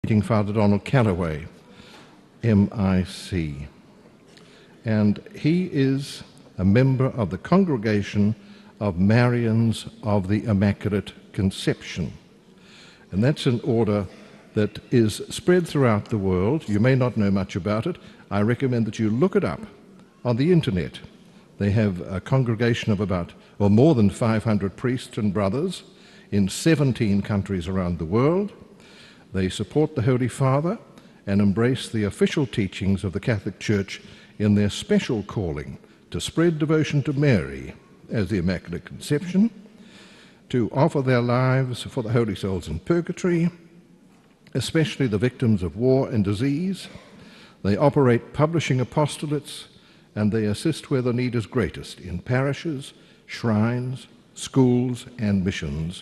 King Father Don Calloway, MIC. And he is a member of the Congregation of Marians of the Immaculate Conception. And that's an order that is spread throughout the world. You may not know much about it. I recommend that you look it up on the internet. They have a congregation of more than 500 priests and brothers in 17 countries around the world. They support the Holy Father and embrace the official teachings of the Catholic Church in their special calling to spread devotion to Mary as the Immaculate Conception, to offer their lives for the holy souls in purgatory, especially the victims of war and disease. They operate publishing apostolates, and they assist where the need is greatest in parishes, shrines, schools, and missions.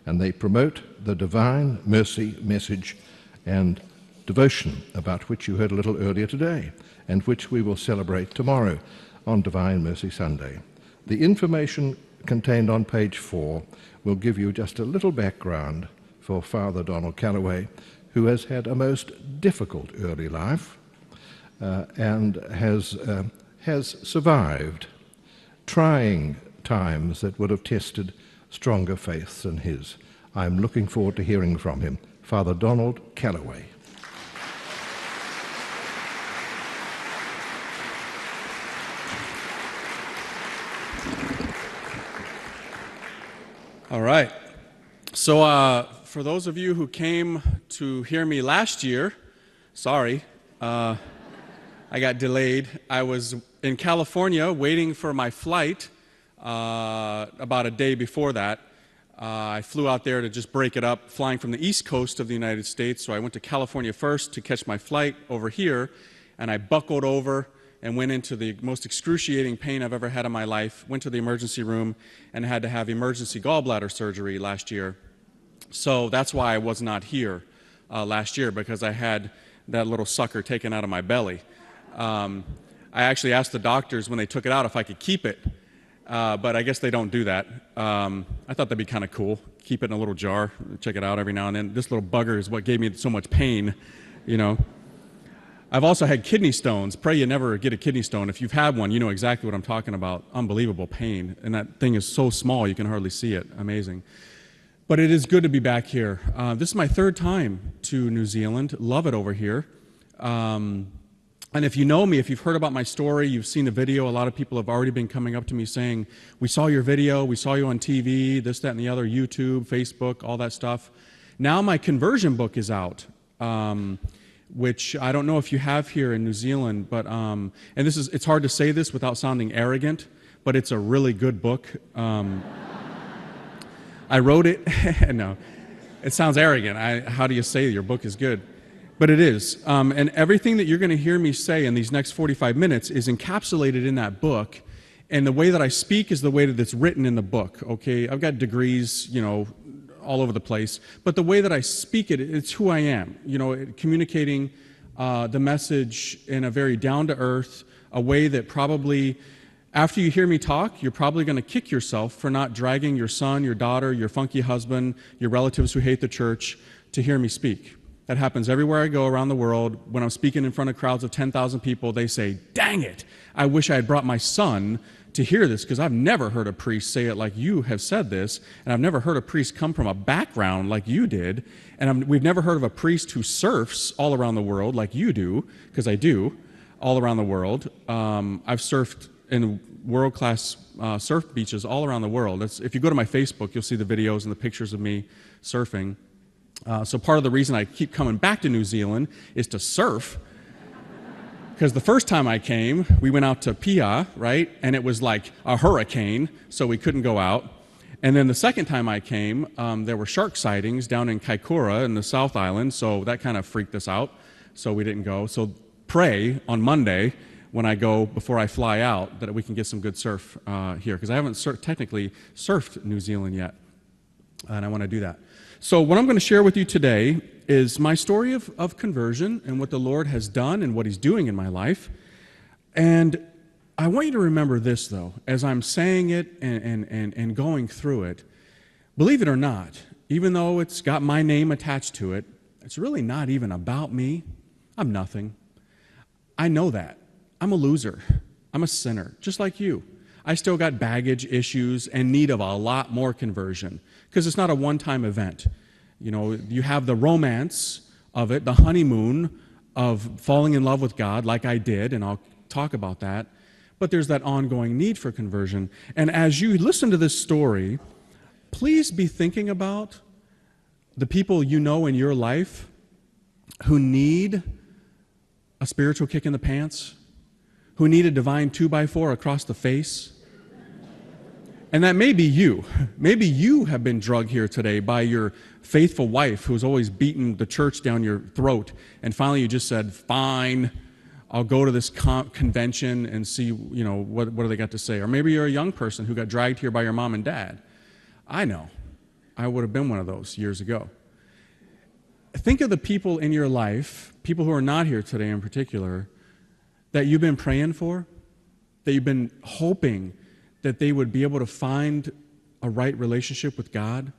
And they promote the divine mercy message and devotion about which you heard a little earlier today, and which we will celebrate tomorrow on Divine Mercy Sunday. The information contained on page 4 will give you just a little background for Father Don Calloway, who has had a most difficult early life and has survived trying times that would have tested stronger faiths than his. I'm looking forward to hearing from him. Father Donald Calloway. All right. So for those of you who came to hear me last year, sorry, I got delayed. I was in California waiting for my flight about a day before that. I flew out there to just break it up, flying from the East Coast of the United States. So I went to California first to catch my flight over here, and I buckled over and went into the most excruciating pain I've ever had in my life, went to the emergency room, and had to have emergency gallbladder surgery last year. So that's why I was not here last year, because I had that little sucker taken out of my belly. I actually asked the doctors when they took it out if I could keep it, but I guess they don't do that. I thought that'd be kind of cool. Keep it in a little jar, check it out every now and then. This little bugger is what gave me so much pain, you know. I've also had kidney stones. Pray you never get a kidney stone. If you've had one, you know exactly what I'm talking about. Unbelievable pain. And that thing is so small you can hardly see it. Amazing. But it is good to be back here. This is my third time to New Zealand. Love it over here. And if you know me, if you've heard about my story, you've seen the video, a lot of people have already been coming up to me saying, we saw your video, we saw you on TV, this, that, and the other, YouTube, Facebook, all that stuff. Now my conversion book is out. Which I don't know if you have here in New Zealand, but and it's hard to say this without sounding arrogant, but it's a really good book. I wrote it. No, it sounds arrogant. How do you say your book is good? But it is. And everything that you're going to hear me say in these next 45 minutes is encapsulated in that book. And the way that I speak is the way that it's written in the book. Okay, I've got degrees, you know, all over the place, but the way that I speak it, it's who I am, you know, communicating the message in a very down-to-earth, a way that probably, after you hear me talk, you're probably going to kick yourself for not dragging your son, your daughter, your funky husband, your relatives who hate the church to hear me speak. That happens everywhere I go around the world. When I'm speaking in front of crowds of 10,000 people, they say, dang it, I wish I had brought my son to hear this, because I've never heard a priest say it like you have said this, and I've never heard a priest come from a background like you did, and we've never heard of a priest who surfs all around the world like you do, because I do, all around the world. I've surfed in world-class surf beaches all around the world. If you go to my Facebook, you'll see the videos and the pictures of me surfing. So part of the reason I keep coming back to New Zealand is to surf, because the first time I came, we went out to Pia, right? And it was like a hurricane, so we couldn't go out. And then the second time I came, there were shark sightings down in Kaikoura in the South Island, so that kind of freaked us out, so we didn't go. So pray on Monday when I go, before I fly out, that we can get some good surf here, because I haven't technically surfed New Zealand yet, and I want to do that. So what I'm going to share with you today is my story of conversion and what the Lord has done and what He's doing in my life. And I want you to remember this, though, as I'm saying it and going through it. Believe it or not, even though it's got my name attached to it, It's really not even about me. I'm nothing. I know that. I'm a loser. I'm a sinner, just like you. I still got baggage issues and need of a lot more conversion because it's not a one-time event. You know, you have the romance of it, the honeymoon of falling in love with God like I did, and I'll talk about that. But there's that ongoing need for conversion. And as you listen to this story, please be thinking about the people you know in your life who need a spiritual kick in the pants, who need a divine 2x4 across the face. And that may be you. Maybe you have been drugged here today by your faithful wife who's always beaten the church down your throat, and finally you just said, fine, I'll go to this convention and see, you know, what do they got to say. Or maybe you're a young person who got dragged here by your mom and dad. I know. I would have been one of those years ago. Think of the people in your life, people who are not here today in particular, that you've been praying for, that you've been hoping that they would be able to find a right relationship with God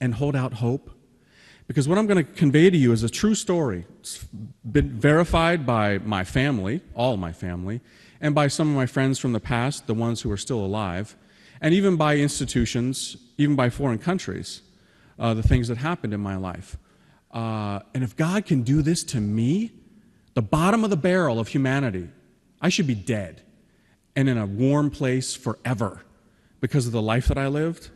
and hold out hope. Because what I'm going to convey to you is a true story. It's been verified by my family, all my family, and by some of my friends from the past, the ones who are still alive, and even by institutions, even by foreign countries, the things that happened in my life. And if God can do this to me, the bottom of the barrel of humanity, I should be dead and in a warm place forever because of the life that I lived.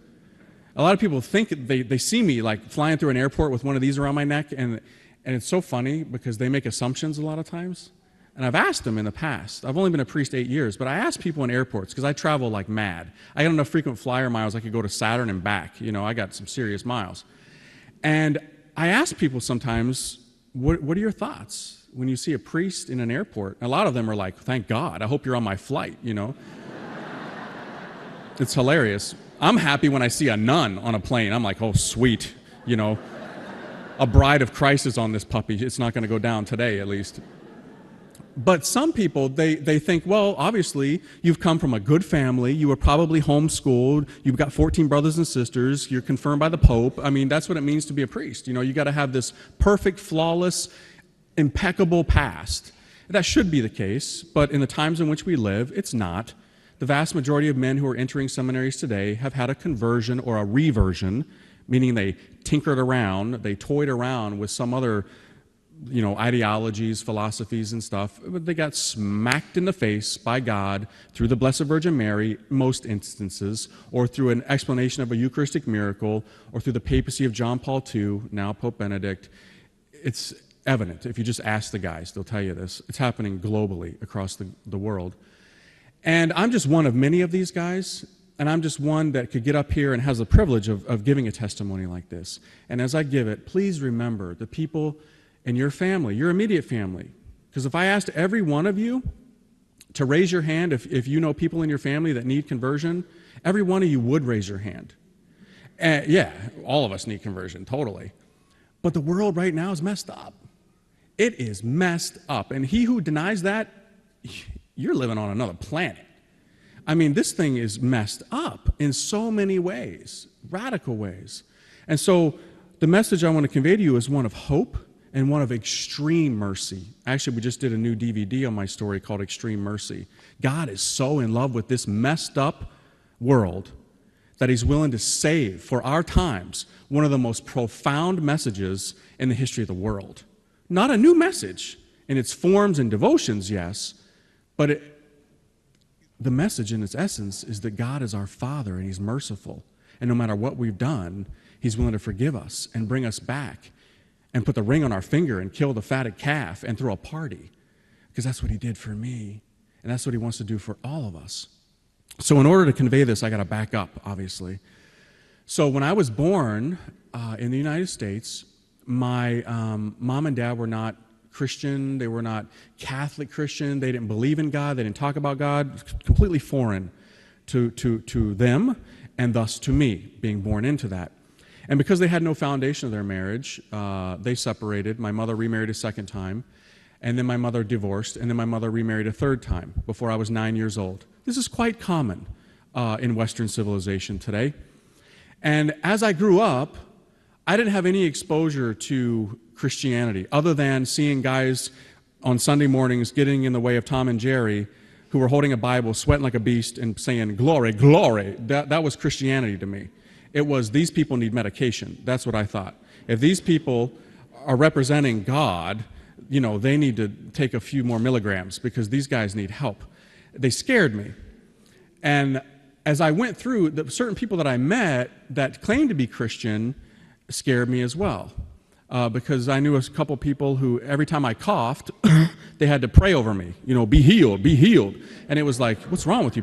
A lot of people think they see me like flying through an airport with one of these around my neck, and it's so funny because they make assumptions a lot of times. And I've asked them in the past. I've only been a priest 8 years, but I ask people in airports because I travel like mad. I got enough frequent flyer miles I could go to Saturn and back. You know, I got some serious miles. And I ask people sometimes, what are your thoughts when you see a priest in an airport? And a lot of them are like, thank God, I hope you're on my flight, you know. It's hilarious. I'm happy when I see a nun on a plane. I'm like, oh, sweet, you know. A bride of Christ is on this puppy. It's not going to go down today, at least. But some people, they think, well, obviously, you've come from a good family. You were probably homeschooled. You've got 14 brothers and sisters. You're confirmed by the Pope. I mean, that's what it means to be a priest. You know, you got to have this perfect, flawless, impeccable past. That should be the case, but in the times in which we live, it's not. The vast majority of men who are entering seminaries today have had a conversion or a reversion, meaning they tinkered around, they toyed around with some other, you know, ideologies, philosophies, and stuff, but they got smacked in the face by God through the Blessed Virgin Mary, most instances, or through an explanation of a Eucharistic miracle, or through the papacy of John Paul II, now Pope Benedict. It's evident. If you just ask the guys, they'll tell you this. It's happening globally across the world. And I'm just one of many of these guys, and I'm just one that could get up here and has the privilege of giving a testimony like this. And as I give it, please remember the people in your family, your immediate family. Because if I asked every one of you to raise your hand if you know people in your family that need conversion, every one of you would raise your hand. Yeah, all of us need conversion, totally. But the world right now is messed up. It is messed up. And he who denies that, you're living on another planet. I mean, this thing is messed up in so many ways, radical ways. And so the message I want to convey to you is one of hope and one of extreme mercy. Actually, we just did a new DVD on my story called Extreme Mercy. God is so in love with this messed up world that he's willing to save, for our times, one of the most profound messages in the history of the world. Not a new message in its forms and devotions, yes, but the message in its essence is that God is our Father and he's merciful. And no matter what we've done, he's willing to forgive us and bring us back and put the ring on our finger and kill the fatted calf and throw a party. Because that's what he did for me. And that's what he wants to do for all of us. So in order to convey this, I got to back up, obviously. So when I was born in the United States, my mom and dad were not Christian. They were not Catholic Christian. They didn't believe in God. They didn't talk about God. Completely foreign to them and thus to me, being born into that. And because they had no foundation of their marriage, they separated. My mother remarried a second time, and then my mother divorced, and then my mother remarried a third time before I was 9 years old. This is quite common in Western civilization today. And as I grew up, I didn't have any exposure to Christianity other than seeing guys on Sunday mornings getting in the way of Tom and Jerry who were holding a Bible, sweating like a beast, and saying, glory, glory. That was Christianity to me. It was, these people need medication. That's what I thought. If these people are representing God, you know, they need to take a few more milligrams because these guys need help. They scared me. And as I went through, certain people that I met that claimed to be Christian scared me as well. Because I knew a couple people who, every time I coughed, they had to pray over me, you know, be healed, be healed. And it was like, what's wrong with you?